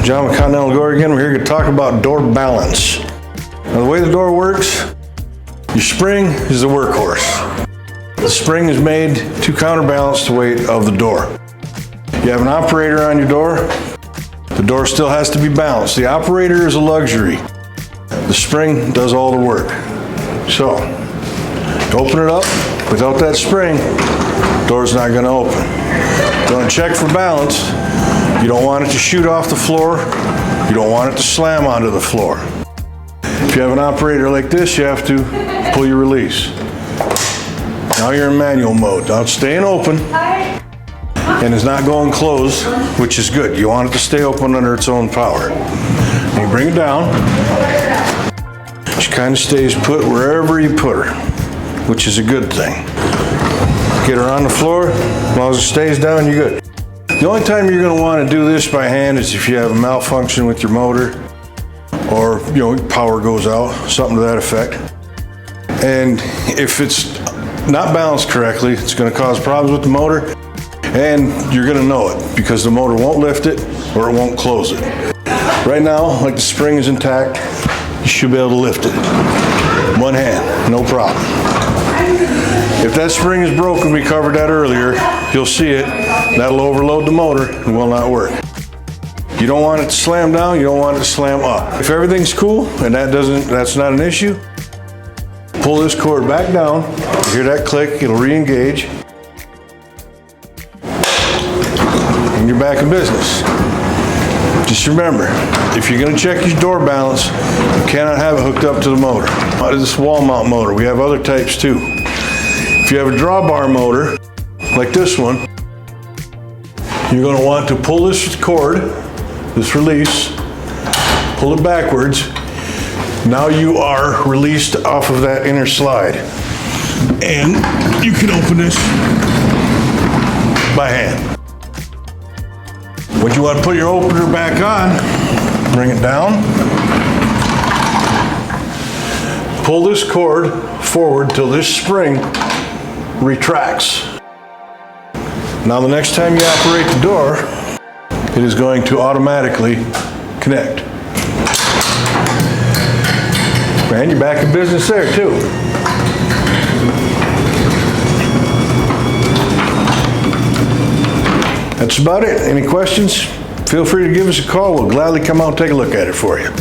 John with Continental Door again. We're here to talk about door balance. Now, the way the door works, your spring is the workhorse. The spring is made to counterbalance the weight of the door. You have an operator on your door, the door still has to be balanced. The operator is a luxury. The spring does all the work. So, open it up, without that spring, the door's not gonna open. You wanna check for balance. You don't want it to shoot off the floor. You don't want it to slam onto the floor. If you have an operator like this, you have to pull your release. Now you're in manual mode. Now it's staying open and it's not going closed, which is good. You want it to stay open under its own power. And you bring it down. She kind of stays put wherever you put her, which is a good thing. Get her on the floor, as long as it stays down, you're good. The only time you're going to want to do this by hand is if you have a malfunction with your motor, or power goes out, something to that effect. And if it's not balanced correctly, it's going to cause problems with the motor, and you're going to know it because the motor won't lift it or it won't close it. Right now, like the spring is intact, you should be able to lift it. One hand, no problem. If that spring is broken, we covered that earlier, you'll see it. That'll overload the motor and will not work. You don't want it to slam down, you don't want it to slam up. If everything's cool and that's not an issue, pull this cord back down. You hear that click, it'll re-engage. And you're back in business. Just remember, if you're gonna check your door balance, you cannot have it hooked up to the motor. This wall mount motor, we have other types too. If you have a drawbar motor, like this one, you're going to want to pull this cord, this release, pull it backwards. Now you are released off of that inner slide. And you can open this by hand. When you want to put your opener back on, bring it down. Pull this cord forward till this spring retracts. Now the next time you operate the door, it is going to automatically connect. And you're back in business there too. That's about it. Any questions? Feel free to give us a call. We'll gladly come out and take a look at it for you.